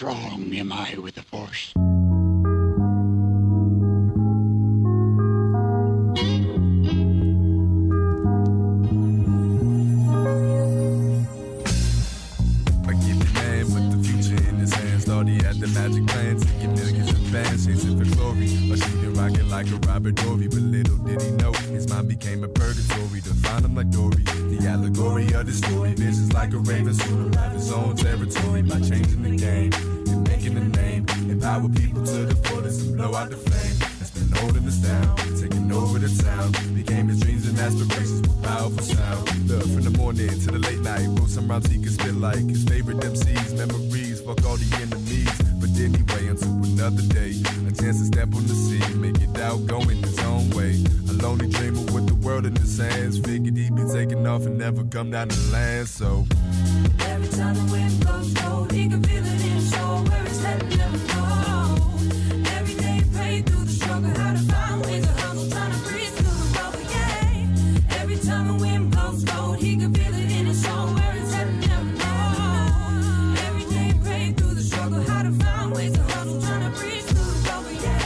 strong am I with the Force? The magic plan, taking millions in fans, chasing for glory. A shooting rocket like a Robert Dory, but little did he know his mind became a purgatory. To find him like Dory, the allegory of the story. Visions like a raven, soon arrive his own territory by changing the game and making a name. Empower people to the fullest and blow out the flame. That's been holding us down, taking over the town. Became his dreams and aspirations with powerful sound. Love from the morning to the late night. Wrote some rhymes he could spit like his favorite MCs. Memories, fuck all the enemies. But anyway, until another day, a chance to step on the scene, make it out, going his own way. A lonely dreamer with the world in his hands. Figured he'd be taking off and never come down to land, so every time the wind blows cold, he can feel it in his soul. Where it's headed, never know. Every day pray through the struggle, how to find ways to hustle, trying to breathe through the rubber, yeah. Every time the wind blows cold, he can feel it in his soul. Where it's headed, never know. Every day pray through the struggle, how to find ways to hustle, trying to breathe through the rubber, yeah.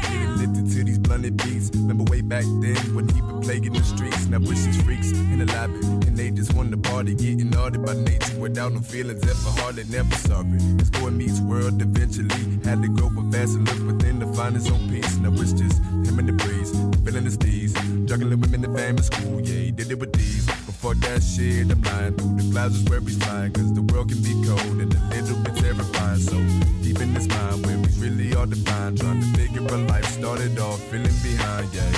Getting lifted to these blunted beats. Remember way back then when he would play in the streets. Now wish these freaks in the lobby, and they just wanted to party, getting ordered by nature without no feelings ever hard, they never sorry. This boy meets world eventually. Had to go but fast and look within to find his own peace. Now it's just him in the breeze, feeling his steez. Juggling women in fame in school, yeah, he did it with these. Before that shit, I'm lying through the clouds is where he's flying. Cause the world can be cold and a little bit terrifying. So deep in his mind where he's really all divine. Trying to figure a life, started off feeling behind, yeah.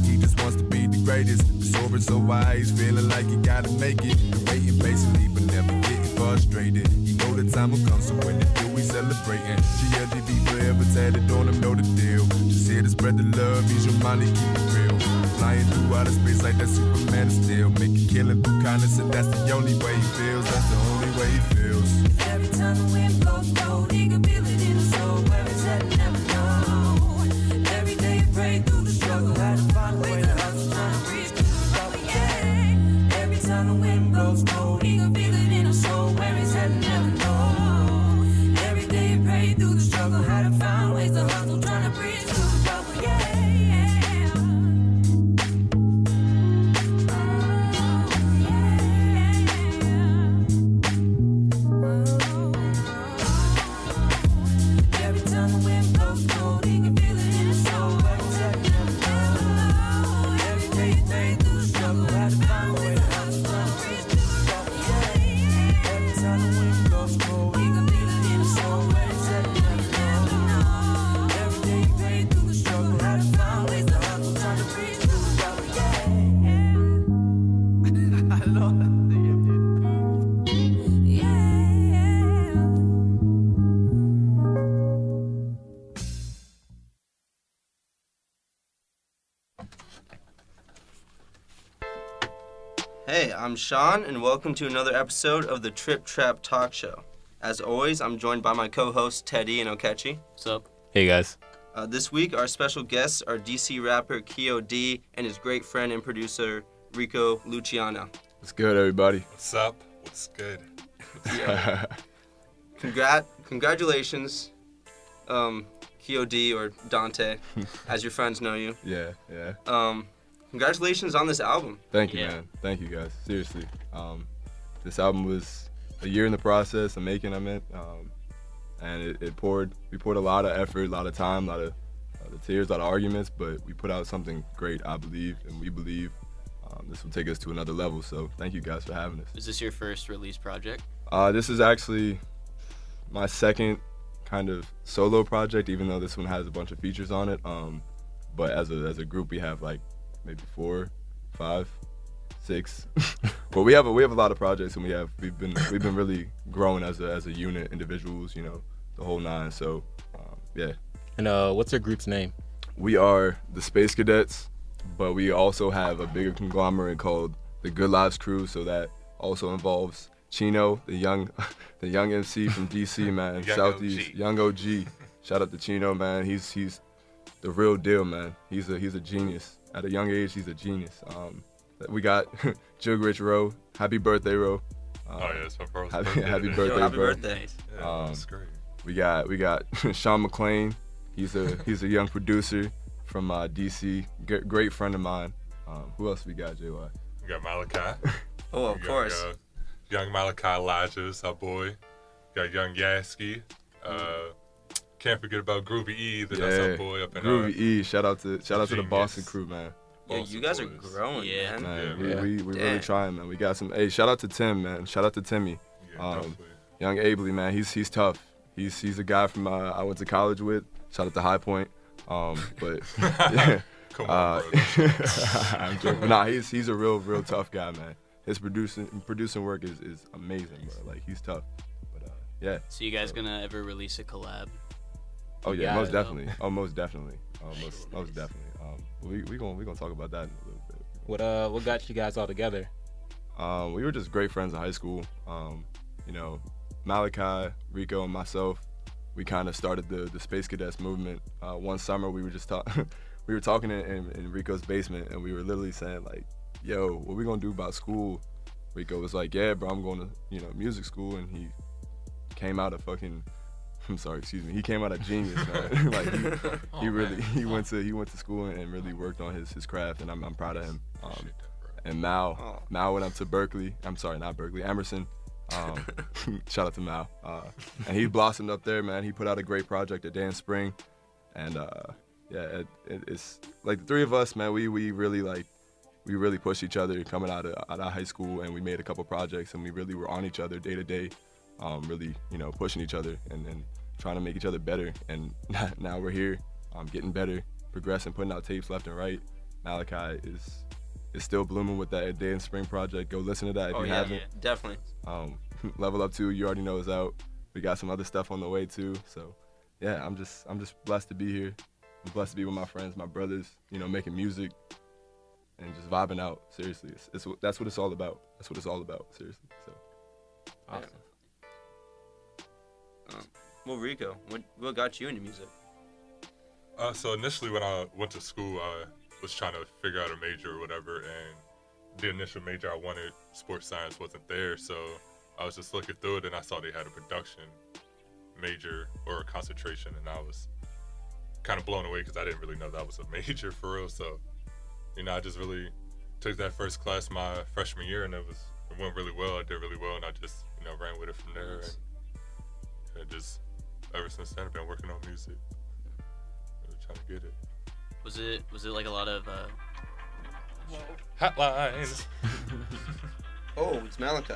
He just wants to be the greatest. Soaring so wide, he's feeling like he gotta make it. Waiting patiently, but never getting frustrated. He know the time will come, so when it do, we celebrating. GLDB forever tatted on him, know the deal. Just here to spread the love, he's your mind to keep it real. Flying through outer space like that Superman is still. Making killing through kindness, and that's the only way he feels. That's the only way he feels. Every time the wind blows cold, he can feel it in his soul. Where it's headed, never know. Every day he pray through the struggle, how to find a way to hustle, trying to reach through the rubber, yeah. Every time the wind blows cold, he can feel it in his soul. Where he's headed, never know. Every day he pray through the struggle, how to find ways to hustle, trying to reach through the rubber, yeah. Hey, I'm Sean, and welcome to another episode of the Trip Trap Talk Show. As always, I'm joined by my co-hosts Teddy and Okechi. What's up? Hey, guys. This week, our special guests are DC rapper Keo D and his great friend and producer Rico Luciano. What's good, everybody? What's up? What's good? Yeah. Congratulations, Keo D or Dante, as your friends know you. Yeah. Congratulations on this album. Thank you, man. Thank you, guys. Seriously. This album was a year in the process of making, and we poured a lot of effort, a lot of time, a lot of tears, a lot of arguments, but we put out something great, I believe, and we believe this will take us to another level. So thank you guys for having us. Is this your first release project? This is actually my second kind of solo project, even though this one has a bunch of features on it. But as a group, we have like maybe 4, 5, 6. But we have a lot of projects, and we've been really growing as a unit, individuals, you know, the whole nine. So yeah. And what's your group's name? We are the Space Cadets, but we also have a bigger conglomerate called the Good Lives Crew. So that also involves Chino, the young MC from DC, man, Southeast, young OG. Shout out to Chino, man. He's the real deal, man. He's a genius. At a young age, he's a genius. We got Jug Rich Rowe. Happy birthday, Rowe. Oh yeah, it's my birthday. Happy birthday, Yo, happy bro. birthday. Yeah, that's great. We got Sean McClain. He's a young producer from DC. Great friend of mine. Who else we got, JY? We got Malachi. Oh, of course. Young Malachi Elijah's our boy. Got young Yasky. Can't forget about Groovy E either. That's our boy up in Groovy E. Shout out to the Genius. Boston crew, man. Yeah, you guys are boys. growing, Yeah. man. Man, we really trying, man. We got some. Hey, shout out to Tim, man. Shout out to Timmy. Yeah, definitely. Young Abley, man. He's tough. He's a guy from I went to college with. Shout out to High Point. But yeah. Come on, bro. I'm joking. Nah, he's a real tough guy, man. His producing work is amazing, bro. Like, he's tough. But yeah. So you guys gonna ever release a collab? Oh yeah, got most it, definitely. Oh, most definitely. Most definitely. We gonna talk about that in a little bit. What got you guys all together? We were just great friends in high school. You know, Malachi, Rico, and myself, we kind of started the Space Cadets movement. One summer we were just we were talking in Rico's basement, and we were literally saying like, "Yo, what we gonna do about school?" Rico was like, "Yeah, bro, I'm going to music school," and he came out of fucking. I'm sorry, excuse me. He came out of genius, man. Like he went to school and really worked on his craft, and I'm proud of him. And Mal went up to Berkeley. I'm sorry, not Berkeley, Emerson. Shout out to Mal. And he blossomed up there, man. He put out a great project at Dan Spring, and it's like the three of us, man. We really pushed each other coming out of high school, and we made a couple projects, and we really were on each other day to day. Really, pushing each other and trying to make each other better. And now we're here, getting better, progressing, putting out tapes left and right. Malachi is still blooming with that Day in Spring project. Go listen to that if you haven't. Yeah, definitely. Level Up 2, you already know, is out. We got some other stuff on the way too. So yeah, I'm just blessed to be here. I'm blessed to be with my friends, my brothers, making music and just vibing out. Seriously, that's what it's all about. That's what it's all about. Seriously. So Awesome. Well, Rico, what got you into music? So initially when I went to school, I was trying to figure out a major or whatever, and the initial major I wanted, sports science, wasn't there. So I was just looking through it, and I saw they had a production major or a concentration, and I was kind of blown away because I didn't really know that was a major for real. So, I just really took that first class my freshman year, and it went really well. I did really well, and I just ran with it from there. And just ever since then, I've been working on music, really trying to get it. Was it like a lot of Hotlines. Oh, it's Malachi.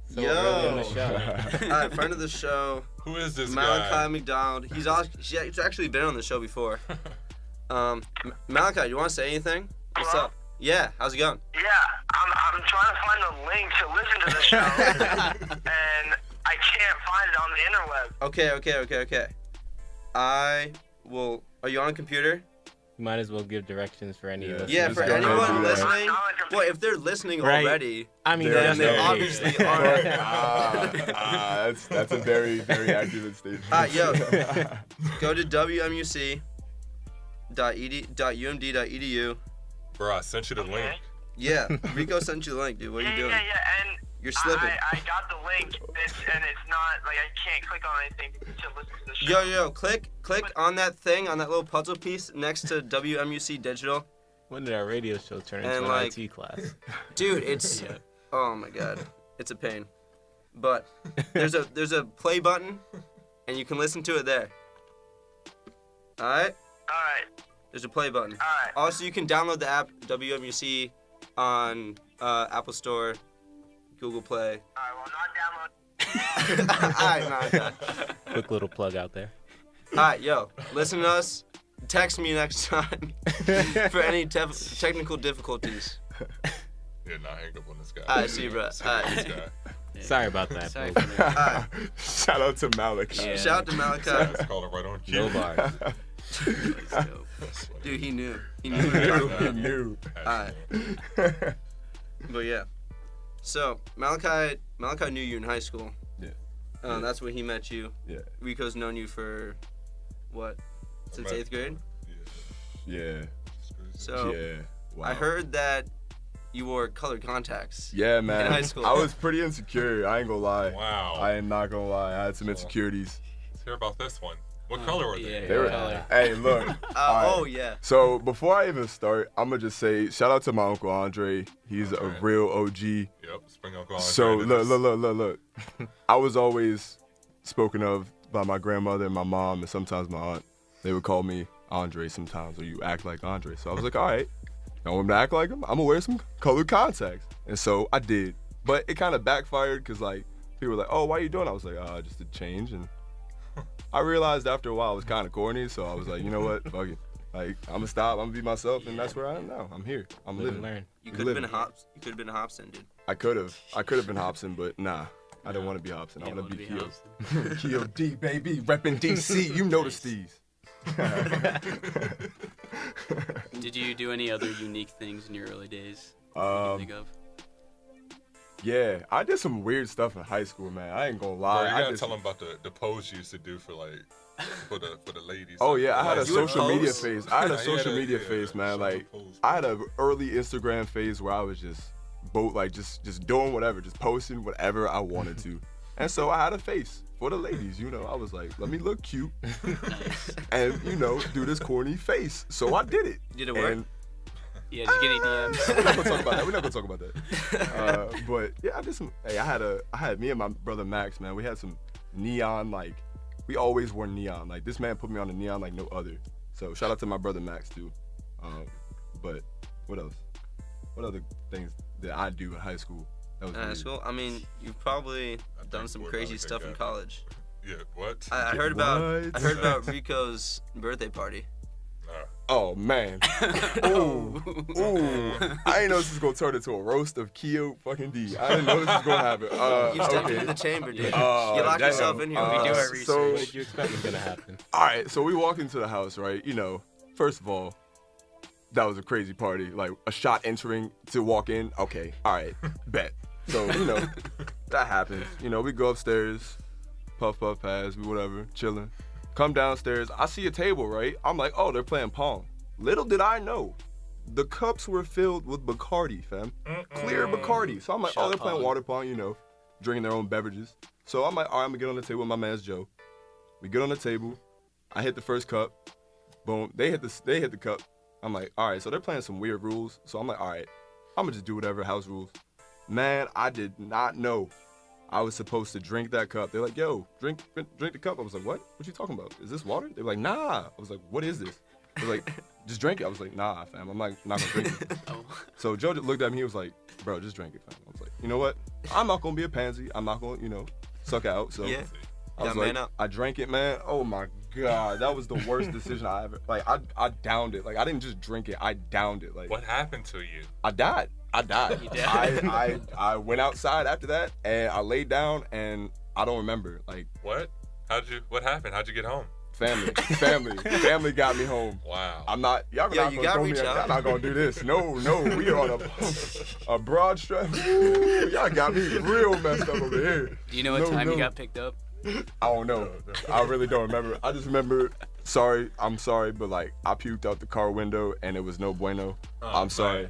so early on the show? All right, friend of the show, Who is this Malachi guy? McDonald. He's actually been on the show before. Malachi, do you want to say anything? What's Hello? up? Yeah, how's it going? Yeah, I'm trying to find the link to listen to the show, and I can't find it on the interweb. Okay. I will. Are you on a computer? You might as well give directions for any of us. Yeah, Just for go ahead and anyone do that. listening. I'm not a computer. Well, if they're listening Right. already, I mean, Then they Hey. obviously are. That's a very accurate statement. Yo, go to WMUC.umd.edu. Bro, I sent you the link. Yeah, Rico sent you the link, dude. What are you doing? Yeah, and You're slipping. I got the link, and it's not, like, I can't click on anything to listen to the show. Yo, click on that thing, on that little puzzle piece next to WMUC-Digital. when did our radio show turn And, into like- an IT class? Dude, it's oh my god, it's a pain. But there's a play button, and you can listen to it there. All right, Alright, there's a play button. alright. Also, you can download the app WMUC on Apple Store, Google Play. Alright, well, not download. All right, Malachi. Quick little plug out there. All right, yo, listen to us. Text me next time for any technical difficulties. Yeah, nah, hang up on this guy. Alright, see you, bro. Hang up on this Alright. guy. Sorry about that, Sorry folks. for that. All right, Shout out to Malachi. Yeah. shout out to Malachi. Let's call it right on cue. No bars. It's dope. Dude, he knew. He knew. what he was talking about. New. Alright. But yeah. So Malachi knew you in high school. Yeah. That's when he met you. Yeah. Rico's known you for what? Since About- 8th grade? Yeah. So Yeah. Wow. I heard that you wore colored contacts. Yeah, man. in high school. I was pretty insecure. I ain't gonna lie. Wow. I am not gonna lie. I had some insecurities. hear about this one. What color were they? They were Hey, look. Oh, yeah. So before I even start, I'm gonna just say shout out to my Uncle Andre. He's a real OG. Yep, Spring Uncle Andre. So look. I was always spoken of by my grandmother and my mom and sometimes my aunt. They would call me Andre sometimes, or you act like Andre. So I was like, all right, I want to act like him. I'm gonna wear some colored contacts. And so I did. But it kind of backfired because like people were like, oh, why are you doing it? I was like, just to change. And I realized after a while it was kind of corny. So I was like, you know what? Fuck it. Like, I'm gonna stop. I'm gonna be myself, and that's where I am now. I'm here. I'm living. Learn. You could have been Hobson, dude. I could have been Hobson, but nah. I don't want to be Hobson. I want to be Keo. Keo D, baby, repping DC. You know the steez. Did you do any other unique things in your early days you can think of? Yeah, I did some weird stuff in high school, man. I ain't gonna lie. Bro, you gotta tell them about the pose you used to do for like for the ladies. Oh yeah, I had a You would social media pose? phase. I had a social media phase, man. Like I had an early Instagram phase where I was just just doing whatever, just posting whatever I wanted to. And so I had a face for the ladies, you know. I was like, let me look cute and, you know, do this corny face. So I did it. Did it work? And Yeah, did you get any DMs? we're not gonna talk about that. We're not gonna talk about that. But yeah, I did some. Hey, I had me and my brother Max, man. We had some neon, like we always wore neon. Like this man put me on the neon like no other. So shout out to my brother Max too. But what else? What other things did I do in high school? That was weird. School. I mean, you've probably done some crazy stuff in college. Yeah, what? I heard about Rico's birthday party. Oh man. Ooh. I didn't know this was gonna turn into a roast of Keo fucking D. I didn't know this was gonna happen. You stepped into the chamber, dude. You locked yourself in here. We do our research. So, What did you expect was gonna happen? all right, so we walk into the house, right? You know, first of all, that was a crazy party. Like a shot entering to walk in. Okay, all right, bet. So you know, that happens. You know, we go upstairs, puff pass, we whatever, chilling. Come downstairs, I see a table, right? I'm like, oh, they're playing Pong. Little did I know, the cups were filled with Bacardi, fam. Clear Bacardi. So I'm like, oh, they're playing water Pong, you know, drinking their own beverages. So I'm like, all right, I'm gonna get on the table with my man's Joe. We get on the table. I hit the first cup. Boom. They hit the cup. I'm like, all right, so they're playing some weird rules. So I'm like, all right, I'm gonna just do whatever, house rules. Man, I did not know I was supposed to drink that cup. They're like, yo, drink the cup. I was like, what? What you talking about? Is this water? They're like, nah. I was like, what is this? They're like, just drink it. I was like, nah, fam. I'm not gonna drink it. So Joe looked at me. He was like, bro, just drink it, fam. I was like, you know what? I'm not gonna be a pansy. I'm not gonna, you know, suck out. So Yeah. I was like, I drank it, man. Oh my God, that was the worst decision I ever. Like, I downed it. Like, I didn't just drink it. I downed it. Like, What happened to you? I died. You died? I went outside after that and I laid down and I don't remember. Like, What? What happened? How'd you get home? family got me home. Wow. I'm not. Y'all Yo, not you gonna gotta throw me. reach out. Y'all not gonna do this. No. We are on a broad stretch. Ooh, y'all got me real messed up over here. Do you know what time you got picked up? I don't know. I really don't remember. I just remember. I'm sorry, but like I puked out the car window and it was no bueno. I'm sorry.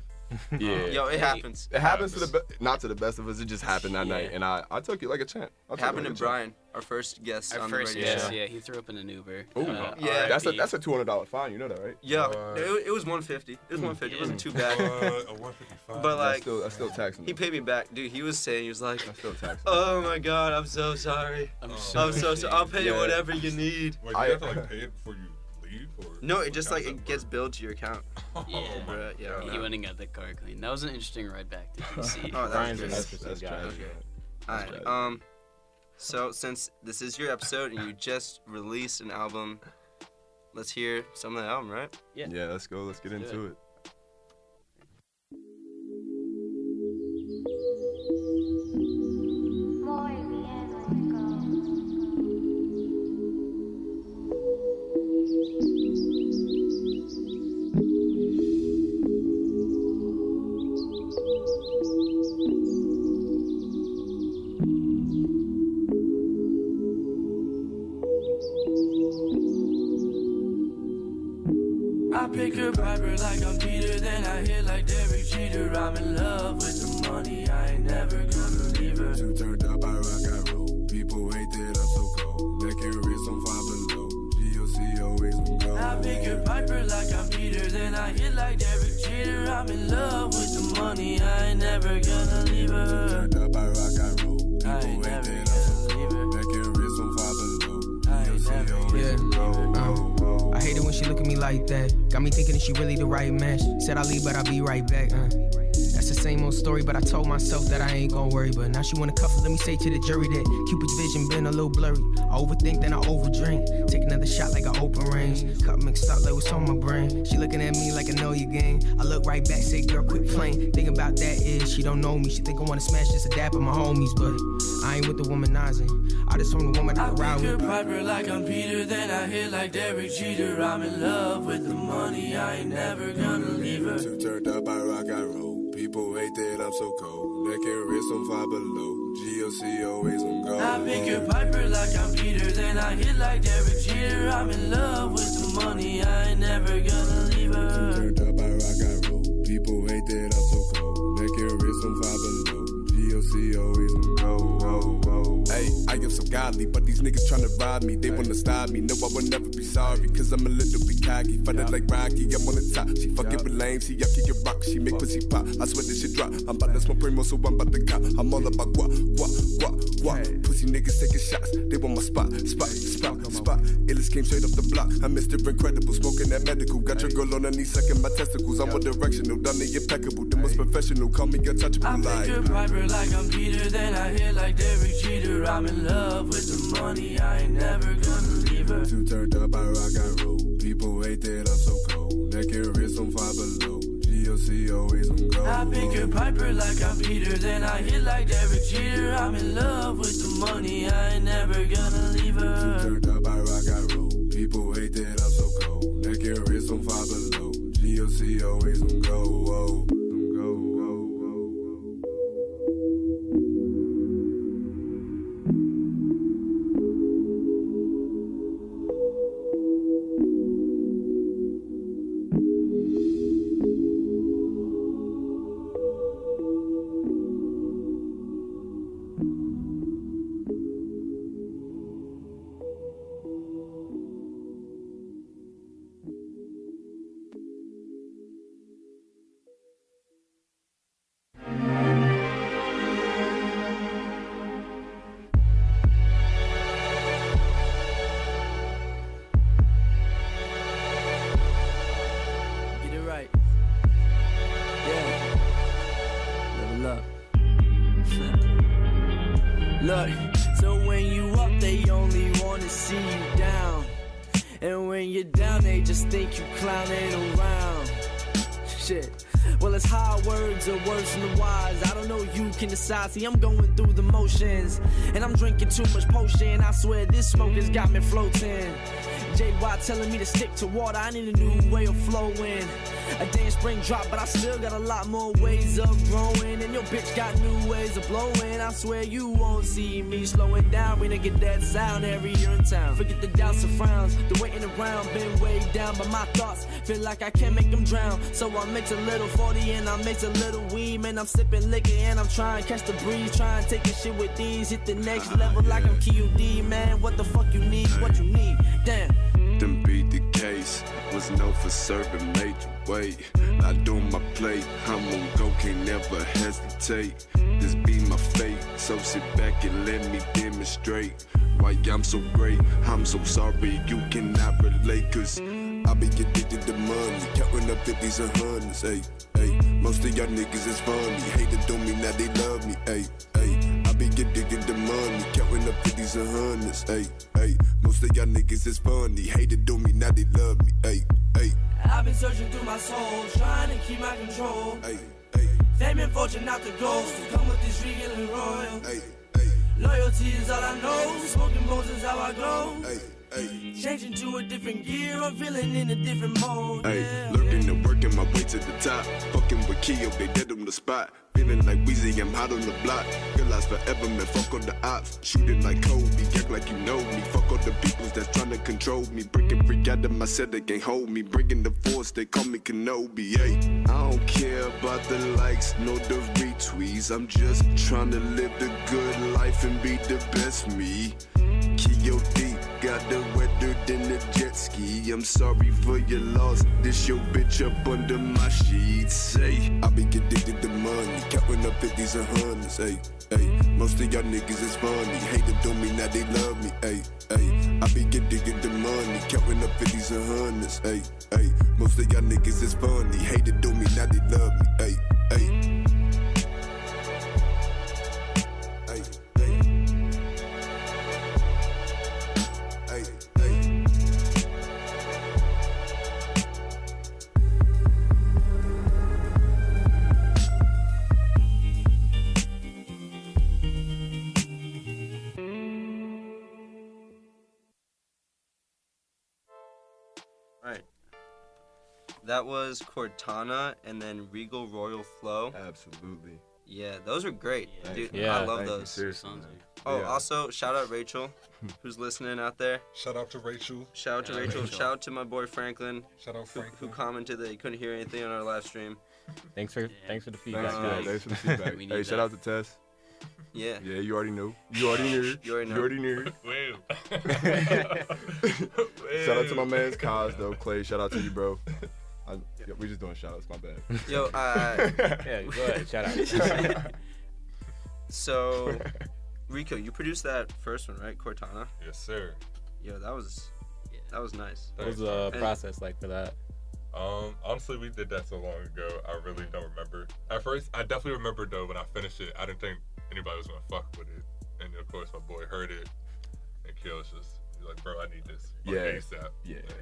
Yeah. Yo, it happens. It happens not to the best of us. It just happened that night, and I took it like a champ. It happened to Brian, our first guest on the radio guest, show. yeah, he threw up in an Uber. Ooh, yeah. That's a $200 fine. You know that, right? Yeah, it was $150. It was $150. It wasn't too bad. A 155. But like, that's still taxing. he paid me back, dude. He was saying, he was like, That's still taxing. "Oh my God, I'm so sorry. I'm so sorry. I'll pay you whatever you need." Wait, you have to like pay it before you leave, or No, it just like it gets billed to your account. Yeah, Bruh, yeah. he went and got the car clean. That was an interesting ride back to DC. Oh, Brian's a that's nice guy. okay. All right. So since this is your episode and you just released an album, let's hear some of the album, right? Yeah. Yeah, let's go. Let's get into it. I pick a rapper like I'm Peter, then I hit like Derek Jeter. I'm in love with the money, I ain't never gonna leave her. Too turned up, I rock, I roll. People hate that I'm so cold. That carry some fire. pick your piper like I'm Peter, then I hit like Derek Jeter. I'm in love with the money, I ain't never gonna leave her. Turned up, I rock, I roll. People I ain't ain't never dead, I'm gonna so leave her. cold. That can wrist on five below. I ain't never I hate it when she look at me like that. Got me thinking that she really the right match. Said I'll leave, but I'll be right back. That's the same old story, but I told myself that I ain't gon' worry. But now she wanna cuff it, let me say to the jury that Cupid's vision been a little blurry. I overthink, then I overdrink. Take another shot like an open range. Cup mixed up like what's on my brain. She looking at me like I know your game. I look right back, say girl, quit playing. Thing about that is she don't know me. She think I wanna smash just a dap of my homies, but I ain't with the womanizing. I just want a woman that can ride I pick with. her piper like I'm Peter, then I hit like Derek Jeter. I'm in love with the money, I ain't never gonna leave her. Too turned up, I rock, I roll. People hate that I'm so cold. Neck and wrist on five below. GOC always on go. I pick your piper like I'm Peter, then I hit like Derek Jeter. I'm in love with the money, I ain't never gonna leave her. Turned up, I rock, I roll. People hate that I'm so cold. Neck and wrist on five below. GOC always on go. Hey, I am so godly, but these niggas tryna ride me. They wanna stop me. No, I will never be sorry, cause I'm a little bit cocky. Fighting like Rocky, I'm on the top. She fucking with lame, see, I kick it rock. She make pussy pop. I swear this shit drop. I'm about to smoke primo, so I'm about to cop. I'm all about guap. Pussy niggas taking shots. They want my spot. Illest came straight up the block. I'm Mr. Incredible, smoking that medical. Got your girl on her knees, sucking my testicles. I'm one directional, done the impeccable. The most professional, call me untouchable. I pick your piper like I'm Peter, then I hit like Derek Jeter. I'm in love with the money, I ain't never gonna leave her. Too turned up, I rock, I roll. People hate that I'm so cold. Neck and wrist on five below. GOC always on go. I pick your piper like I'm Peter, then I hit like Derek Jeter. I'm in love with the money, I ain't never gonna leave her. Too turned up, I rock, I roll. People hate that I'm so cold. Neck and wrist on five below. GOC always on go. Look, so when you up, they only wanna see you down. And when you're down, they just think you clowning around. Shit. Well, it's hard words are worse than the wise. I don't know, you can decide. See, I'm going through the motions, and I'm drinking too much potion. I swear this smoke has got me floating. JY telling me to stick to water, I need a new way of flowing. A damn spring drop, but I still got a lot more ways of growing. And your bitch got new ways of blowing. I swear you won't see me slowing down. We done get that sound every year in town. Forget the doubts and frowns, the waiting around. Been weighed down by my thoughts, feel like I can't make them drown. So I mix a little 40 and I mix a little weed. Man, I'm sipping liquor and I'm trying to catch the breeze. Trying to take a shit with these. Hit the next level like I'm Keo D. Man, what the fuck you need, what you need, damn. Them be the case, was known for serving major weight. I do my plate, I'm on go, can't never hesitate. This be my fate, so sit back and let me demonstrate why I'm so great. I'm so sorry you cannot relate, cause I be addicted to money, counting up 50s and hundreds, hey. Most of y'all niggas is funny, hate to do me, now they love me, hey. I be addicted to money, counting up 50s and hundreds, hey. Most of y'all niggas is funny, hate to do me, now they love me, hey. I've been searching through my soul, trying to keep my control. Fame and fortune not the goals, to come with this regal and royal. Loyalty is all I know, smoking bones is how I go. Changing to a different gear, I'm feeling in a different mode. Lurking and working my way to the top. Fucking with Keo, they dead on the spot. Feeling like Weezy, I'm hot on the block. Realize forever, man, fuck on the ops. Shooting like Kobe, act like you know me. Fuck all the peoples that's trying to control me. Breaking free out of my set, they can't hold me. Bringing the force, they call me Kenobi, I don't care about the likes, nor the retweets. I'm just trying to live the good life and be the best me. Keo D, got the weather in a jet ski. I'm sorry for your loss. This your bitch up under my sheets. Hey, I be addicted to money, counting up 50s and hundreds. Hey, hey, most of y'all niggas is funny. Hate them don't mean that they love me. Hey, hey, I be addicted to money, counting up 50s and hundreds. Hey, hey, most of y'all niggas is funny. Hate them don't mean that they love me. Hey, hey. That was Cortana and then Regal Royal Flow. Absolutely. Yeah, those are great, dude. Yeah. I love Thank you, those. seriously, man. Oh, Yeah. also shout out Rachel, who's listening out there. Shout out to Rachel. Shout out to Rachel. Shout out to my boy Franklin, Shout out Franklin. who commented that he couldn't hear anything on our live stream. Thanks for the feedback. Thanks, guys. thanks for the feedback. We Hey, need shout that. out to Tess. Yeah. Yeah, you already knew. You already knew. You already know. You already knew. Wait. Shout out to my man's Kaz though, Clay. Shout out to you, bro. Yeah, we just doing shout outs, my bad. Yo, Yeah, go ahead. Shout out. so Rico, you produced that first one, right? Cortana. Yes, sir. Yo, that was nice. What was the process like for that? Honestly, we did that so long ago. I really don't remember. At first, I definitely remember though when I finished it. I didn't think anybody was gonna fuck with it, and of course my boy heard it, and Keo was just he's like, "Bro, I need this like, Yeah. ASAP." Yeah. Like,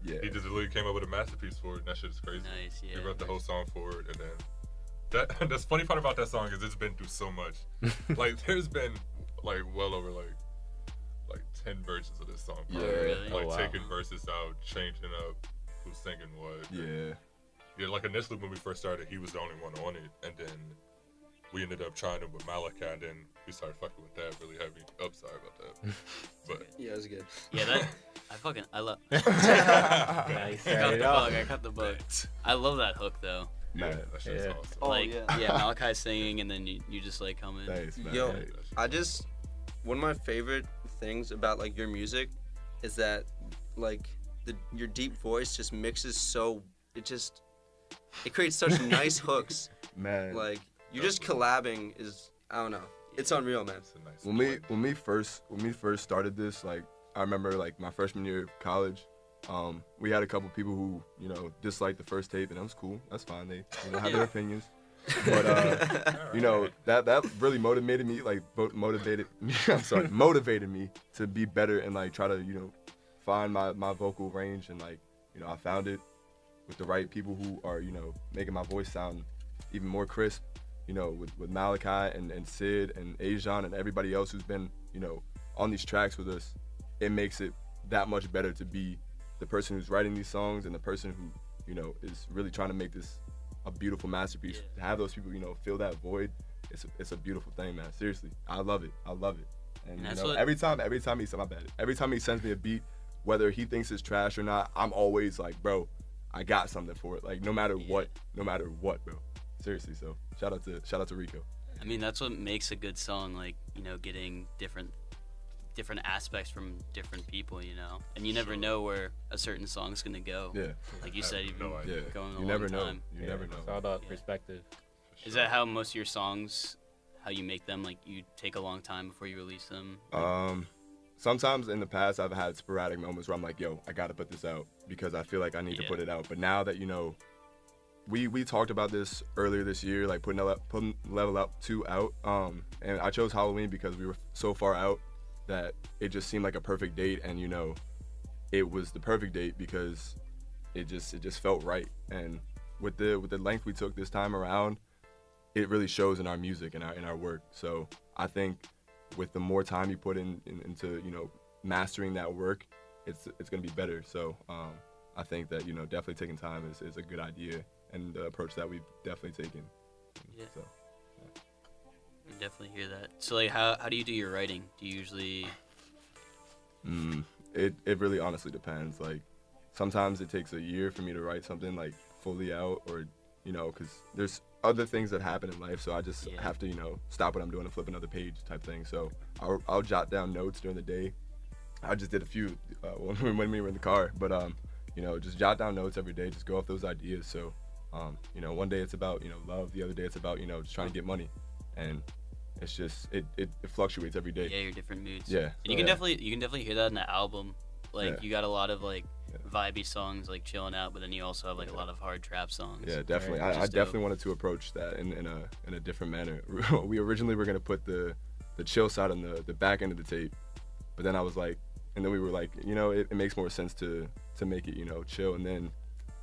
Yeah. he just literally came up with a masterpiece for it, and that shit is crazy. Nice, yeah. He wrote the whole song for it, and then that's funny part about that song is it's been through so much. Like there's been like well over like 10 versions of this song. Yeah. Probably. Really? Like Oh, wow. taking verses out, changing up who's singing what. Yeah. Yeah, like initially when we first started, he was the only one on it, and then we ended up trying it with Malachi, and then we started fucking with that really heavy. Oh, sorry about that. But Yeah, it was good. Yeah, that I love. Nice. I cut the bug. I love that hook though. yeah, Man. that shit's Yeah. awesome. Oh, Like yeah. Malachi singing, and then you just like come in. Thanks, man. Yo, Thanks. one of my favorite things about like your music is that like your deep voice just mixes so it creates such nice hooks. Man. Like you just collabing is I don't know. It's unreal, man. It's a nice When we first started this, like I remember like my freshman year of college, we had a couple people who, disliked the first tape, and that was cool. That's fine. They have their opinions. But that really motivated me, motivated me to be better and like try to, find my vocal range, and like, I found it with the right people who are, making my voice sound even more crisp, with Malachi and Sid and Ajon and everybody else who's been, on these tracks with us. It makes it that much better to be the person who's writing these songs and the person who, is really trying to make this a beautiful masterpiece. Yeah. To have those people, fill that void, it's a beautiful thing, man. Seriously, I love it. And that's every time he sends me a beat, whether he thinks it's trash or not, I'm always like, bro, I got something for it. Like no matter what, bro. Seriously, so shout out to Rico. I mean, that's what makes a good song, like, getting different aspects from different people, and you never know where a certain song's gonna go. Yeah. Like you said, you've been Yeah. going a You never long know. time. You never know. It's all about Yeah. perspective. Is that how most of your songs, how you make them? Like you take a long time before you release them? Sometimes in the past I've had sporadic moments where I'm like, yo, I gotta put this out because I feel like I need to put it out. But now that we talked about this earlier this year, like putting Level Up 2 out, and I chose Halloween because we were so far out that it just seemed like a perfect date, and it was the perfect date because it just felt right. And with the length we took this time around, it really shows in our music and in our work. So I think with the more time you put into mastering that work, it's gonna be better. So I think that definitely taking time is a good idea and the approach that we've definitely taken. Yeah. So, I definitely hear that. So like, how do you do your writing? Do you usually? It really honestly depends. Like sometimes it takes a year for me to write something like fully out, or because there's other things that happen in life, so I just have to stop what I'm doing and flip another page type thing. So I'll jot down notes during the day, I just did a few when we were in the car, but you know, just jot down notes every day, just go off those ideas. So, you know, one day it's about, you know, love, the other day it's about, you know, just trying to get money, and it's just it fluctuates every day. Yeah, your different moods. Yeah, and so, you can definitely hear that in the album. Like Yeah. you got a lot of like vibey songs, like chilling out, but then you also have like a lot of hard trap songs. Yeah, definitely. Which I is definitely dope. wanted to approach that in a different manner. We originally were gonna put the chill side on the back end of the tape, but then I was like, and then we were like, you know, it makes more sense to make it, you know, chill, and then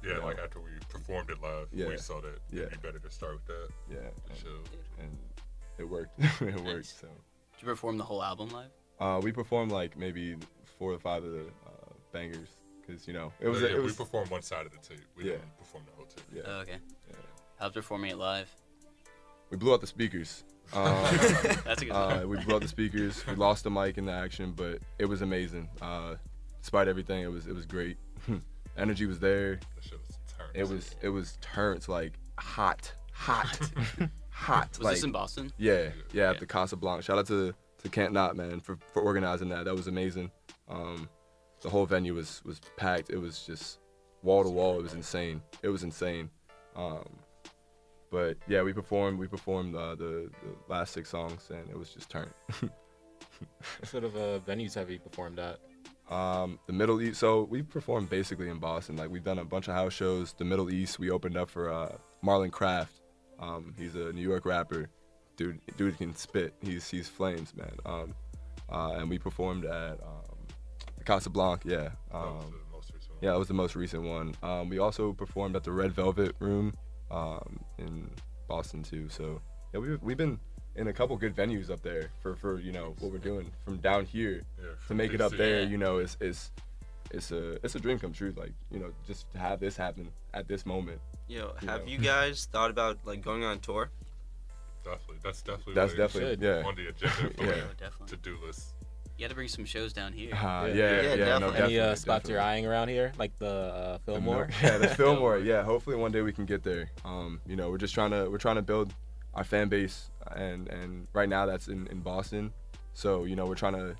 Yeah, like after we performed it live, we saw that it'd be better to start with that. Yeah, chill. and it worked. It worked. So. Did you perform the whole album live? We performed like maybe 4 or 5 of the bangers, because you know We performed one side of the tape. We didn't perform the whole tape. Yeah. Oh, okay. How's performing it live? We blew out the speakers. That's a good sign. We blew out the speakers. We lost the mic in the action, but it was amazing. Despite everything, it was great. Energy was there. That shit was turns. It was turns, like hot, hot. Was like, this in Boston? Yeah, at the Casablanca. Shout out to Kent Knott, man, for organizing that. That was amazing. The whole venue was packed. It was just wall to wall. It was insane. But yeah, we performed the last 6 songs, and it was just turned. What sort of venues have you performed at? The Middle East. So we performed basically in Boston. Like, we've done a bunch of house shows. The Middle East, we opened up for Marlon Craft. He's a New York rapper. Dude can spit. He's flames, man. And we performed at Casablanca. Yeah. Yeah, that was the most recent one. We also performed at the Red Velvet Room in Boston too. So yeah, we've been in a couple good venues up there for you know what we're doing. From down here to make it up there, you know, it's a dream come true. Like, you know, just to have this happen at this moment. Yo, have you guys thought about like going on tour? Definitely, that's definitely on the agenda for definitely. to-do list. You got to bring some shows down here. Yeah, no, Any definitely, spots you're eyeing around here, like the Fillmore? Yeah, the Fillmore. Yeah, hopefully one day we can get there. You know, we're trying to build our fan base, and right now that's in Boston. So, you know, we're trying to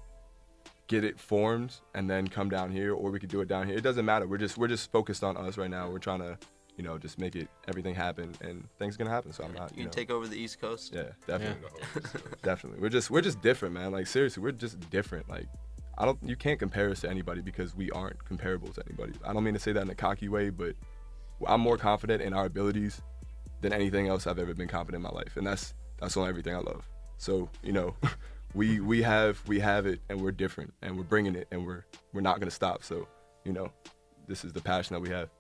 get it formed and then come down here, or we could do it down here. It doesn't matter. We're just focused on us right now. We're trying to, you know, just make everything happen, and things gonna happen. So I'm not. You can take over the East Coast. Yeah, definitely, definitely. We're just different, man. Like, seriously, we're just different. Like, you can't compare us to anybody because we aren't comparable to anybody. I don't mean to say that in a cocky way, but I'm more confident in our abilities than anything else I've ever been confident in my life, and that's on everything I love. So, you know, we have it, and we're different, and we're bringing it, and we're not gonna stop. So, you know, this is the passion that we have.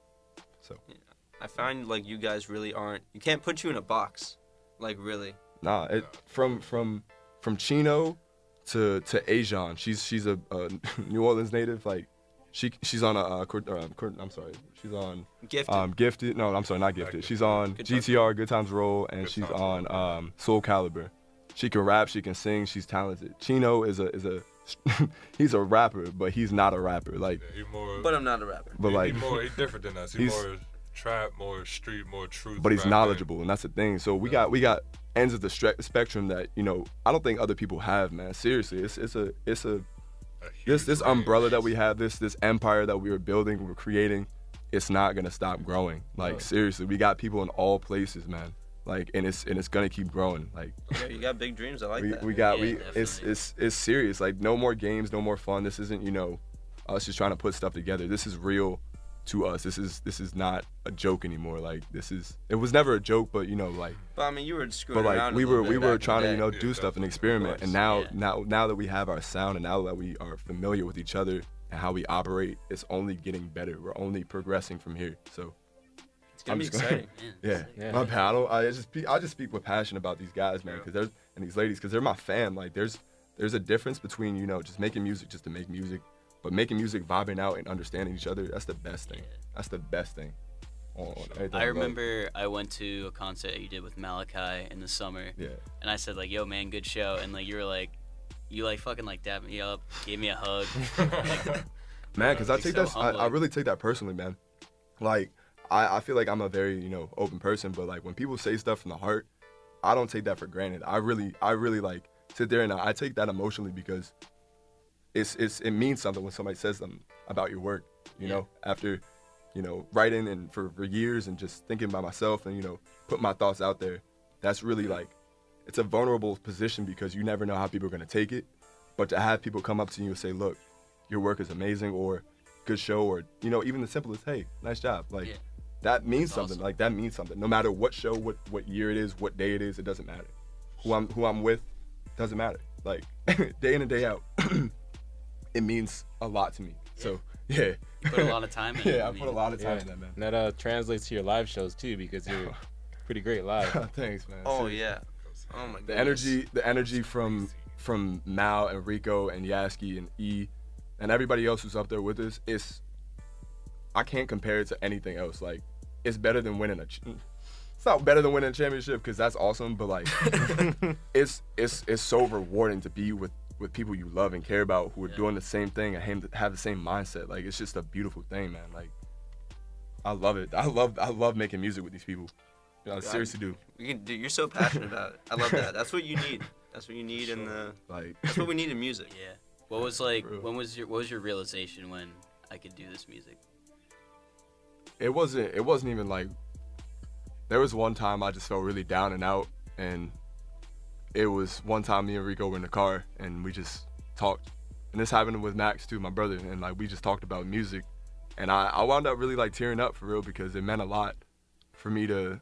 So. Yeah. I find like you guys really aren't. You can't put you in a box, like really. Nah, from Chino to Ajan. She's a New Orleans native. Like, she's on I'm sorry. She's on Gifted. No, I'm sorry, not Gifted. She's on GTR, Good Times Roll, and she's on Soul Caliber. She can rap. She can sing. She's talented. Chino is a he's a rapper, but he's not a rapper. Like, but I'm not a rapper. But like, he's different than us. He's more trap, more street, more truth. But he's knowledgeable, and that's the thing. So we got ends of the spectrum that, you know, I don't think other people have, man. Seriously, it's this umbrella that we have, this empire that we are building, we're creating. It's not gonna stop growing. Like, seriously, we got people in all places, man. Like, and it's gonna keep growing. Like, yeah, you got big dreams. I like that. It's serious. Like, no more games, no more fun. This isn't, you know, us just trying to put stuff together. This is real to us. This is not a joke anymore. Like, it was never a joke, but, you know, like. But I mean, you were screwing around. But like, we were trying to, you know, do stuff and experiment. And now that we have our sound, and now that we are familiar with each other and how we operate, it's only getting better. We're only progressing from here. So. It's gonna be exciting. Yeah. My bad. I just speak with passion about these guys, man, and these ladies, because they're my fam. Like, there's a difference between, you know, just making music just to make music. But making music, vibing out, and understanding each other, that's the best thing. That's the best thing. I remember I went to a concert that you did with Malachi in the summer. Yeah. And I said, like, yo, man, good show. And, like, you were like, fucking, like, dapped me up, gave me a hug. Man, because I really take that personally, man. Like, I feel like I'm a very, you know, open person, but, like, when people say stuff from the heart, I don't take that for granted. I really, like, sit there and I take that emotionally, because it means something when somebody says something about your work, you know, after, you know, writing and for years and just thinking by myself and, you know, putting my thoughts out there. That's really like, it's a vulnerable position because you never know how people are going to take it. But to have people come up to you and say, look, your work is amazing, or good show, or, you know, even the simplest, hey, nice job. Like, that means something. Awesome. Like, that means something. No matter what show, what year it is, what day it is, it doesn't matter. Who I'm with, doesn't matter. Like, day in and day out, it means a lot to me. So, yeah. You put a lot of time in it. Yeah, I put a lot of time in that, man. And that translates to your live shows, too, because you're pretty great live. Thanks, man. Oh, yeah. Oh, my goodness. The energy from Mal and Rico and Yaski and E and everybody else who's up there with us, I can't compare it to anything else. Like, it's better than winning it's not better than winning a championship because that's awesome, but like, it's so rewarding to be with people you love and care about who are doing the same thing and have the same mindset. Like, it's just a beautiful thing, man. Like, I love it. I love making music with these people. You know, I seriously do. You're so passionate about it. I love that. That's what you need. That's what you need in the that's what we need in music. Yeah. What was what was your realization when I could do this music? It wasn't even like, there was one time I just felt really down and out, and it was one time me and Rico were in the car and we just talked. And this happened with Max too, my brother, and like we just talked about music. And I wound up really like tearing up for real because it meant a lot for me to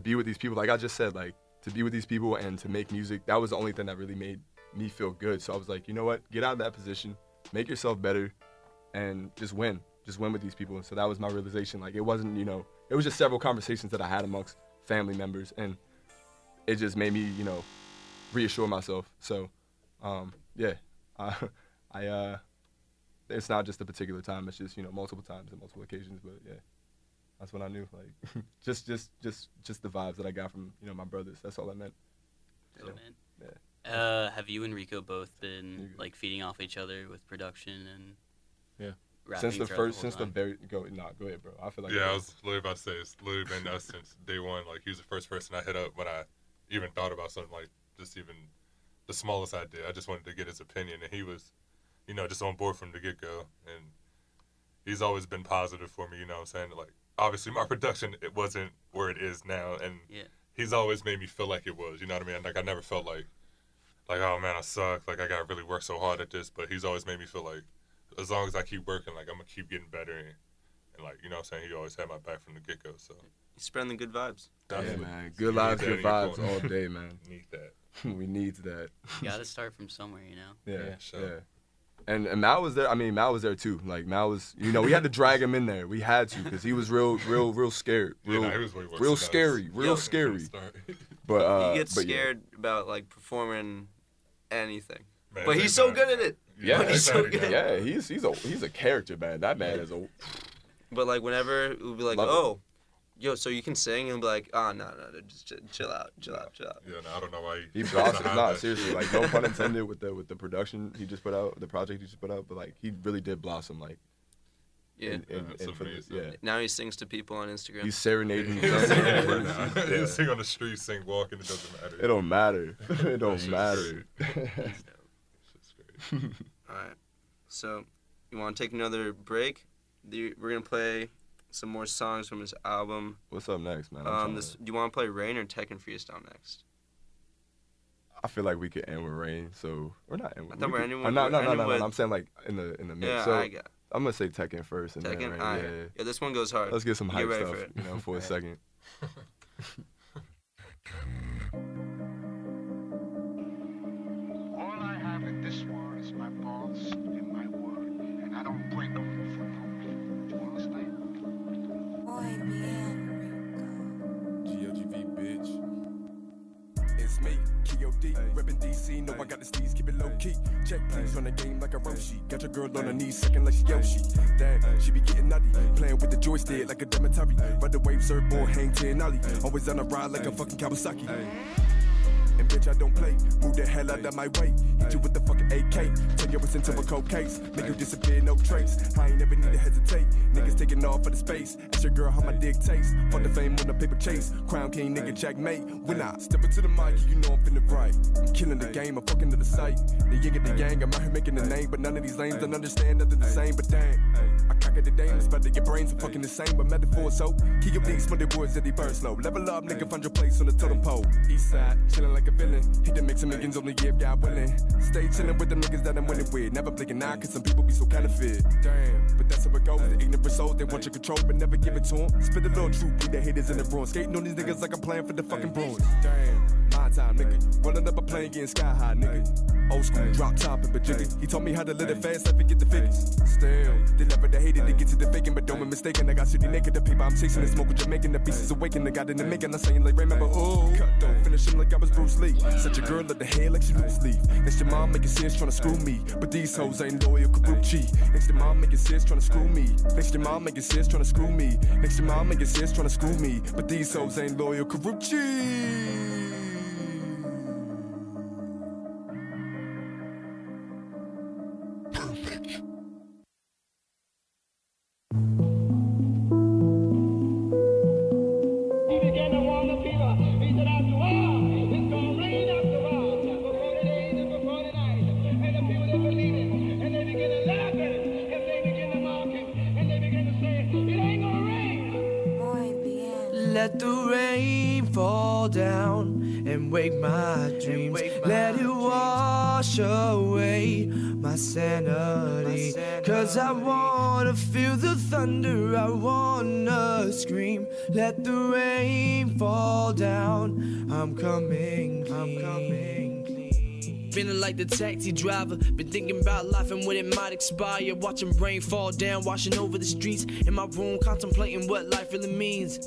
be with these people. Like I just said, like, to be with these people and to make music, that was the only thing that really made me feel good. So I was like, you know what, get out of that position, make yourself better, and just win with these people. And so that was my realization. Like, it wasn't, you know, it was just several conversations that I had amongst family members, and it just made me, you know, reassure myself. So, yeah, it's not just a particular time, it's just, you know, multiple times and multiple occasions, but yeah. That's when I knew, like, just the vibes that I got from, you know, my brothers. That's all I meant. Oh, man. Yeah. Have you and Rico both been like feeding off each other with production and rapping go ahead, bro. I feel like I was literally about to say it's literally been us since day one. Like, he was the first person I hit up when I even thought about something like just even the smallest idea. I just wanted to get his opinion, and he was, you know, just on board from the get go. And he's always been positive for me. You know what I'm saying? Like, obviously, my production, it wasn't where it is now, and he's always made me feel like it was, you know what I mean? Like, I never felt like, oh, man, I suck, like, I got to really work so hard at this, but he's always made me feel like, as long as I keep working, like, I'm going to keep getting better, and, like, you know what I'm saying? He always had my back from the get-go, so. He's spreading the good vibes. Yeah, man. Good lives, good vibes all day, man. Need that. We need that. You got to start from somewhere, you know? Yeah, sure. Yeah. And Mal was there. I mean, Mal was there too. Like, Mal was, you know, we had to drag him in there. We had to, because he was real scared. He was way worse real scary. Real scary. But he gets scared about like performing anything. Man, but he's so good at it. Yeah, but he's so good. Yeah, he's a character, man. That man is a. But like whenever we'll be like, yo, so you can sing, and be like, no, just chill out. Yeah, no, I don't know why he blossomed. Nah, seriously, like, no pun intended with the production he just put out, the project he just put out, but like, he really did blossom, like. Yeah. Now he sings to people on Instagram. He's serenading. He'll sing on the street, sing walking. It doesn't matter. It don't matter. It don't matter. All right. So, you want to take another break? We're gonna play some more songs from his album. What's up next, man? Do you want to play Rain or Tekken Freestyle next? I feel like we could end with Rain, so we're not ending with. I thought we're ending with. No. I'm saying like in the mix. Yeah, so I got. I'm gonna say Tekken first, and Tekken. then Yeah, this one goes hard. Let's get some hype ready stuff, for it. you know, for a second. All I have in this world is my balls and my word, and I don't break them for no man. Do you understand? Muy bien, GLGV, bitch. It's me, Keo D, reppin' DC. Know I got the steez, keep it low key. Check, please, run the game like a Roshi. Got your girl on her knees, sucking like she Yoshi. Damn, she be getting nutty, playing with the joystick like a Demetari. Ride the wave, surfboard, hang 10 ollie. Always on a ride like a fucking Kawasaki. And bitch, I don't play. Move the hell out of my way. Hit you with the fucking AK. Take your wrist into a cold case. Make you disappear, no trace. I ain't never need to hesitate. Niggas taking off for the space. Ask your girl how my dick tastes. Fuck the fame on the paper chase. Crown King, nigga, checkmate. When I step into the mic, you know I'm finna right. I'm killing the game, I'm fucking to the sight. The yin and the yang, I'm out here making a name. But none of these lames don't understand nothing the same. But damn, I cock it the dame. It's about to get brains are fucking the same. But metaphor so. Keo D, smell the words that he burn slow. Level up, nigga, find your place on the totem pole. East side, chillin' like a villain. Hit the mix of millions on the year, God willing. Stay chillin' with the niggas that I'm winning with. Never blinking out, cause some people be so counterfeit. Damn, but that's how it goes. The ignorant souls, they want your control, but never give it to them. Spit a little truth, leave the haters in the room. Skating on these niggas like I'm playing for the fucking Bruins. Damn, my time, nigga. Running up a plane, getting sky high, nigga. Old school, drop top and bajigga. He taught me how to live it fast, I forget the figures. Still, they never they hated to get to the faking, but don't be mistaken. I got city naked, the paper I'm chasing, the smoke with Jamaican, the beast is awakened. I got in the making, I'm saying like, remember, oh, cut though, finish him like I was Bruce Lee. Such a girl at the head like she loose leaf. Next to mom making sense, trying to screw me. But these hoes ain't loyal, Kabuchi. Next to mom making sense, trying to screw me. Next to mom making sense, trying to screw me. Next to mom making sense, trying to screw me. But these hoes ain't loyal, Kabuchi. Let the rain fall down and wake my dreams. Let it wash away my sanity. Cause I wanna feel the thunder, I wanna scream. Let the rain fall down, I'm coming clean. Feeling like the taxi driver, been thinking about life and when it might expire. Watching rain fall down, washing over the streets. In my room, contemplating what life really means.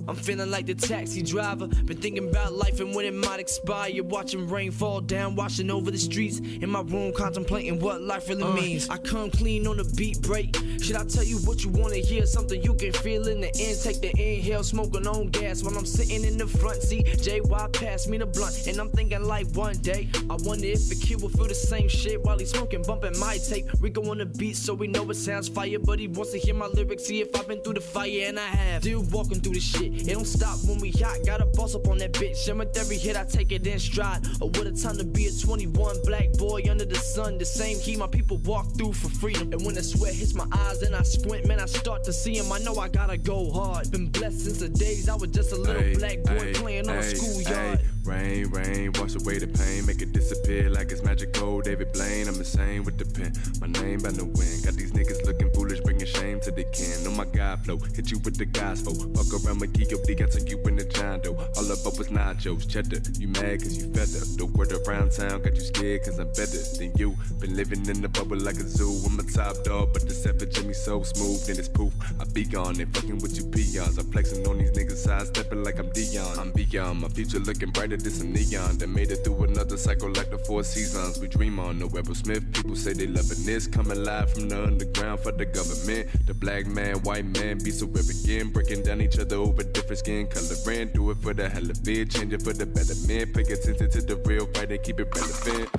I'm feeling like the taxi driver, been thinking about life and when it might expire. Watching rain fall down, washing over the streets. In my room, contemplating what life really means. I come clean on the beat break. Should I tell you what you wanna hear? Something you can feel in the end. Take the inhale, smoking on gas while I'm sitting in the front seat. JY passed me the blunt, and I'm thinking like one day I wonder if the kid will feel the same shit while he's smoking, bumping my tape. Rico on the beat, so we know it sounds fire, but he wants to hear my lyrics, see if I've been through the fire, and I have. Still walking through the shit. It don't stop when we hot, gotta boss up on that bitch. And with every hit I take it in stride. Oh, what a time to be a 21 black boy under the sun. The same heat my people walk through for freedom. And when the sweat hits my eyes and I squint, man, I start to see him. I know I gotta go hard. Been blessed since the days I was just a little black boy playing on a schoolyard. Rain, rain, wash away the pain, make it disappear like it's magical. David Blaine, I'm insane with the pen. My name by the wind. Got these niggas looking foolish, bringing shame to the kin. On my God flow, hit you with the gospel. Fuck around with Keo D, I took you in the John Doe. All about was nachos, cheddar. You mad cause you feather. The word around town got you scared cause I'm better than you. Been living in the bubble like a zoo. I'm a top dog, but the seven Jimmy so smooth, then it's poof. I be gone, they fucking with you peons. I'm flexing on these niggas, sidestepping like I'm Dion. I'm beyond, my future looking brighter than some neon. That made it through another cycle like the 4 seasons. We dream on no Rebel Smith. People say they loving this. Coming live from the underground for the government. The black man, white man be so arrogant. Breaking down each other over different skin coloring. Do it for the hell of it, change it for the betterment. Pay attention to the real fight and keep it relevant.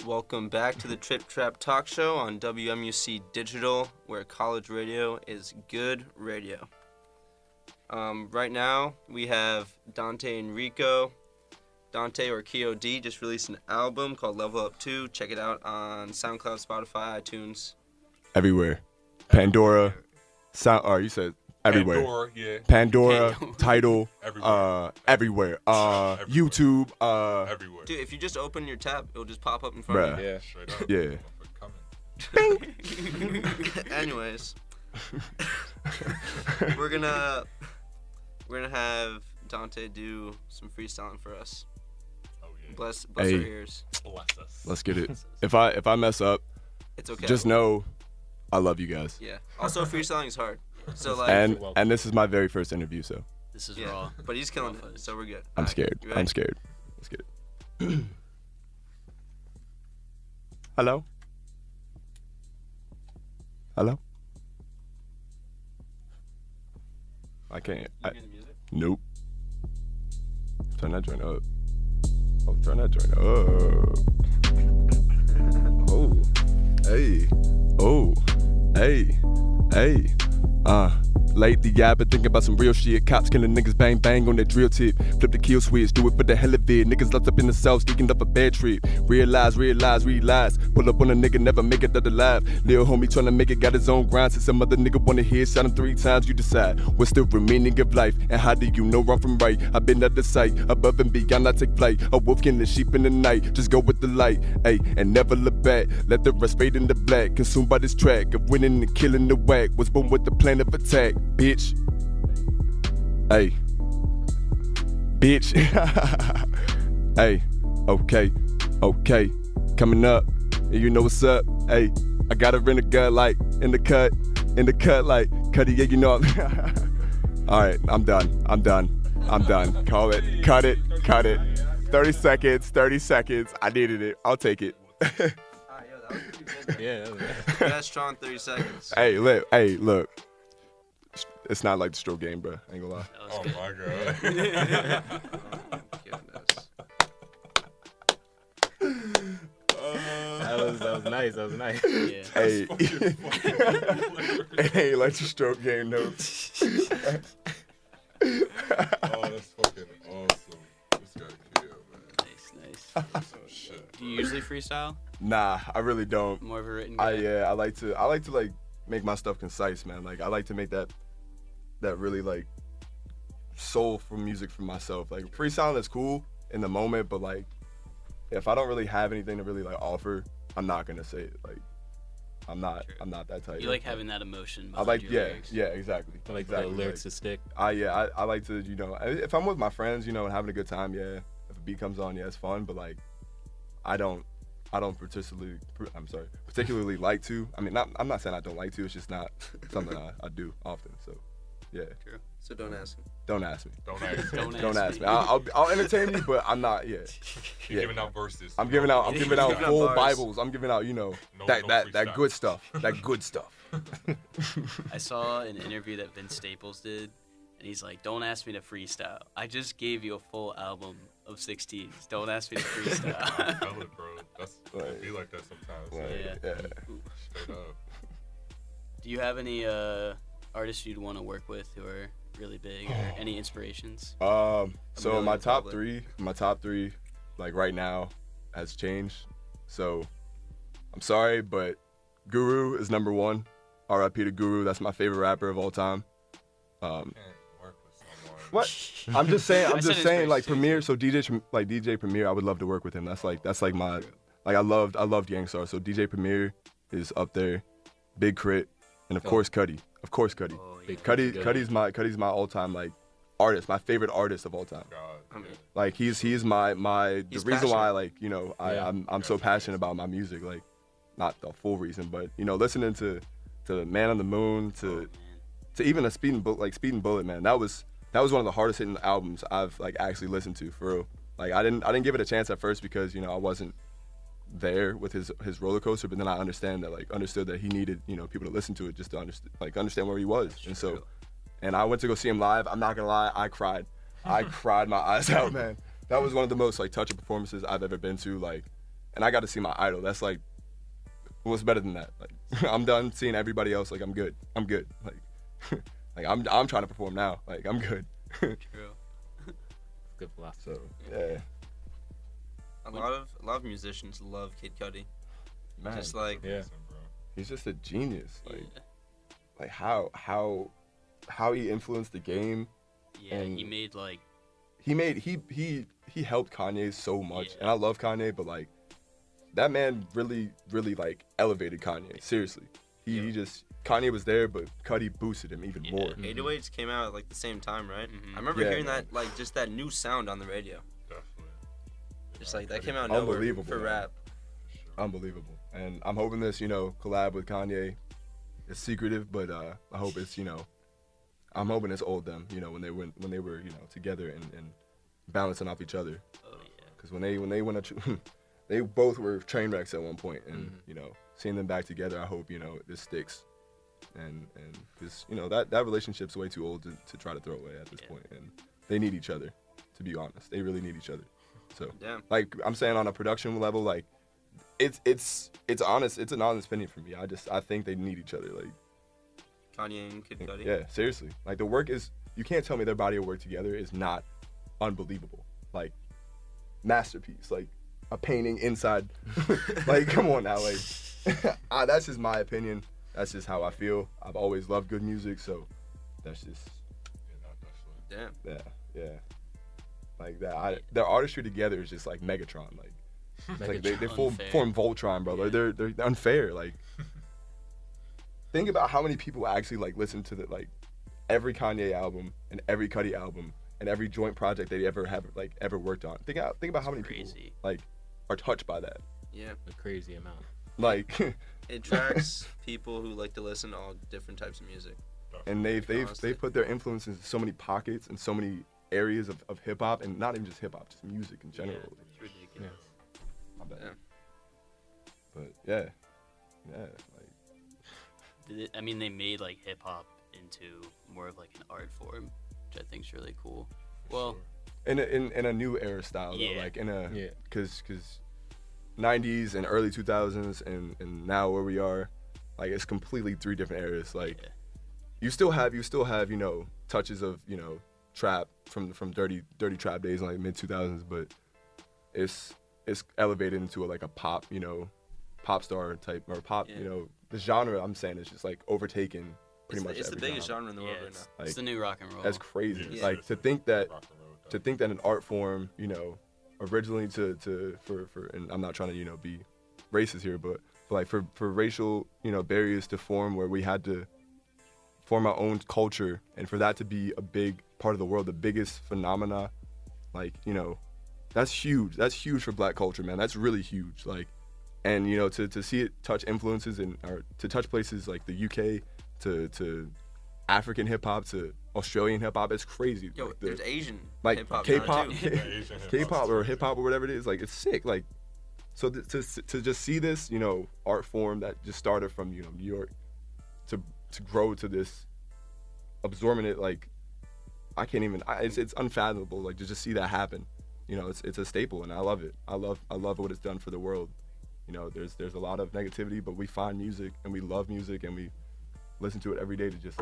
Welcome back to the Trip Trap Talk Show on WMUC-Digital, where college radio is good radio. Right now, we have Dante and Rico. Dante, or Keo D, just released an album called Level Up 2. Check it out on SoundCloud, Spotify, iTunes. Everywhere. Pandora. You said everywhere. Pandora, yeah. Pandora, Tidal, everywhere. YouTube. Everywhere. Dude, if you just open your tab, it'll just pop up in front of you. Yeah, straight up. Yeah. Anyways, we're gonna have Dante do some freestyling for us. Oh yeah. Bless our ears. Bless us. Let's get it. If I mess up, it's okay. Just know I love you guys. Yeah. Also, freestyling is hard. So like, and this is my very first interview, so this is raw. But he's killing it, so we're good. I'm scared. I'm scared. Let's get it. Hello? Hello? I can't. You hear the music? Nope. Turn that joint up. Oh, turn that joint up. Oh, hey, oh, hey, hey. Lately I've been thinking about some real shit. Cops killing niggas, bang bang on that drill tip. Flip the kill switch, do it for the hell of it. Niggas locked up in the cells, geeking up a bad trip. Realize. Pull up on a nigga, never make it out alive. Lil homie tryna make it, got his own grind. Since some other nigga wanna hear, shot him 3 times. You decide what's the remaining of life, and how do you know wrong from right? I've been at the sight, above and beyond. I take flight. A wolf killing sheep in the night. Just go with the light, ayy, and never look back. Let the rest fade into black. Consumed by this track of winning and killing the whack. Was born with the plan of attack, bitch. Hey, bitch. Hey, okay, coming up, and you know what's up. Hey, I got her in the gut, like in the cut, like Cuddy. Yeah, you know. All right, I'm done. Call it, cut it. 30 seconds. I needed it. I'll take it. Yeah. That's strong 30 seconds. Hey, look. It's not like the stroke game, bro. I ain't gonna lie. Oh my god. That was nice. Yeah. Hey, it ain't like the stroke game, no. Oh, that's fucking awesome. This guy Keo, man. Nice. Shit. Do you usually freestyle? Nah, I really don't. More of a written guy? I like to like make my stuff concise, man. Like I like to make that really like soulful music for myself. Like freestyle is cool in the moment, but like if I don't really have anything to really like offer, I'm not gonna say it. Like I'm not that type. You like having that emotion I behind like your lyrics. yeah, exactly. I like exactly. the lyrics to stick. I like to, you know, if I'm with my friends, you know, and having a good time, yeah. If a beat comes on, yeah, it's fun, but like I don't particularly like to. I mean, I'm not saying I don't like to. It's just not something I do often. So, yeah. True. So don't ask him. Don't ask me. Don't ask me. I'll entertain you, but I'm not. Yeah. You're giving out verses. I'm giving out full bars. Bibles. I'm giving out, you know, that good stuff. That good stuff. I saw an interview that Vince Staples did, and he's like, "Don't ask me to freestyle. I just gave you a full album of 16s. Don't ask me to freestyle." I feel it, bro. It be like that sometimes. Yeah. Straight up. Do you have any artists you'd want to work with who are really big, or any inspirations? So my top three, like right now, has changed. So I'm sorry, but Guru is number 1. R.I.P. to Guru. That's my favorite rapper of all time. Can't work with someone. What? I'm just saying. I said his Like first Premier. So DJ Premier. I would love to work with him. That's like my I loved Gangstar. So DJ Premier is up there. Big Crit, and of course Cuddy. Oh, yeah. Cuddy's my all-time like artist. My favorite artist of all time. God. Like he's the reason why passionate. like, you know, I'm so passionate about my music. Like not the full reason, but you know, listening to Man on the Moon to even a Speeding Bullet, man. That was one of the hardest hitting albums I've like actually listened to, for real. Like I didn't give it a chance at first because, you know, I wasn't there with his roller coaster, but then I understood that he needed, you know, people to listen to it just to understand where he was. And so, and I went to go see him live. I'm not gonna lie, I cried my eyes out, man. That was one of the most like touching performances I've ever been to. Like, and I got to see my idol. That's like, what's better than that? Like, I'm done seeing everybody else. Like, I'm good. Like, like I'm trying to perform now. Like, I'm good. True. Good philosophy. So yeah. A lot of musicians love Kid Cudi. Man, Just like he's just a genius. Like, Yeah. like how he influenced the game. Yeah, and he made like he helped Kanye so much, Yeah. and I love Kanye, but like that man really like elevated Kanye. Seriously, he just Kanye was there, but Cudi boosted him even more. 808s came out at like the same time, right? Mhm. I remember Yeah, hearing man. that, like, just that new sound on the radio. Definitely. Just like that came out of nowhere Unbelievable, for man. rap. Unbelievable. And I'm hoping this, you know, collab with Kanye is secretive, but I hope it's, you know, I'm hoping it's old them, you know, when they were, you know, together and balancing off each other. Oh yeah. Because when they went they both were train wrecks at one point, and you know, seeing them back together, I hope, you know, this sticks. and because that relationship's way too old to try to throw away at this point, and they need each other. To be honest, they really need each other. So, like I'm saying, on a production level, like it's honest. It's an honest opinion for me. I think they need each other. Like Kanye and Kid Cudi. Yeah, seriously. Like the work is. You can't tell me their body of work together is not unbelievable. Like masterpiece. Like a painting inside. Like come on now. Like that's just my opinion. That's just how I feel. I've always loved good music, so that's just. Damn. Yeah. Like that. Their artistry together is just like Megatron. Like they form Voltron, bro. Like they're unfair. Like think about how many people actually like listen to every Kanye album and every Cudi album and every joint project they ever worked on. Think about how many people like are touched by that. Yeah, a crazy amount. Like it attracts people who like to listen to all different types of music. And they've put their influence in so many pockets and so many areas of hip hop, and not even just hip hop, just music in general. Yeah, it's ridiculous. I bet. Yeah. But yeah, like. I mean, they made like hip hop into more of like an art form, which I think is really cool. Well, in a new era style though, like in a because 90s and early 2000s and now where we are, like it's completely three different eras. Like you still have touches of trap from dirty trap days in like mid 2000s, but it's elevated into a pop pop star type or pop the genre I'm saying is just like overtaken pretty much. It's the biggest genre in the world right now. Like, it's the new rock and roll. That's crazy. Yeah. Like to think that an art form, originally for and I'm not trying to be racist here, but like for racial barriers to form where we had to form our own culture, and for that to be a big part of the world, the biggest phenomena, like that's huge. That's huge for Black culture, man. That's really huge. Like. And to see it touch influences or to touch places like the UK, to African hip hop, to Australian hip hop, it's crazy. Yo, there's Asian like hip-hop K-pop, too. K-pop or hip hop or whatever it is. Like it's sick. Like so to just see this art form that just started from New York to grow to this absorbing it, like I can't even. It's unfathomable. Like to just see that happen. It's a staple, and I love it. I love what it's done for the world. There's a lot of negativity, but we find music and we love music and we listen to it every day to just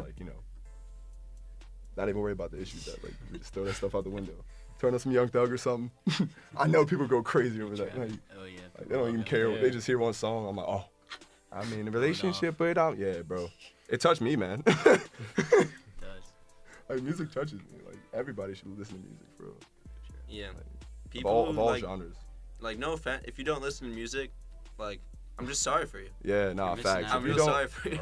not even worry about the issues that we just throw that stuff out the window. Turn on some Young Thug or something. I know people go crazy over that. Like, they don't even care. They just hear one song. I'm like, oh, I mean, the relationship, but yeah, bro. It touched me, man. It does. Like music touches me. Like everybody should listen to music, bro. Yeah. Like, people of all genres. Like no offense, if you don't listen to music, like I'm just sorry for you. Yeah, nah, facts. I'm real sorry for you.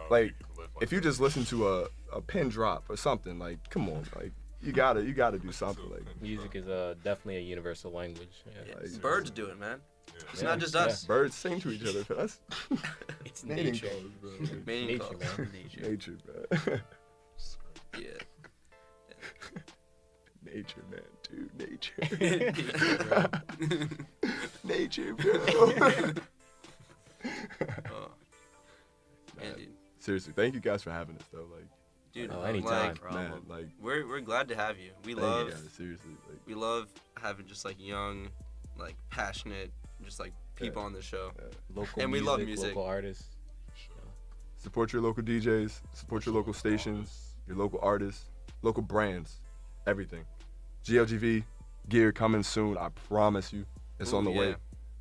Like, if you just listen to a pin drop or something, like, come on, like, you gotta do something. Like, music is definitely a universal language. Yeah. Like, birds do it, man. It's not just us. Birds sing to each other. That's it's nature. Nature, man. Nature, bro. Yeah. Nature, man, dude. Nature, bro. Man, dude. Seriously, thank you guys for having us, though. Like, dude, anytime, man. Like, we're glad to have you. We love, seriously. Like, we love having just like young, like passionate, just like people on the show. Local and music, we love music. Local artists. Support your local DJs. Support your local stations. Your local artists. Local brands. Everything. GLGV gear coming soon. I promise you, it's on the way.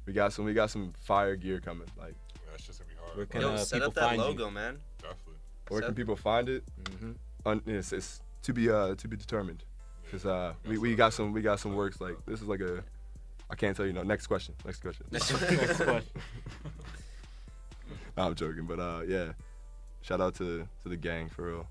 We got some fire gear coming. Like, that's just gonna be hard. Where can set up that logo, man. Definitely. Where can people find it? It's to be determined. Cause we got some works like this is like a. I can't tell you no. Next question. Next question. No, I'm joking, but yeah. Shout out to the gang for real.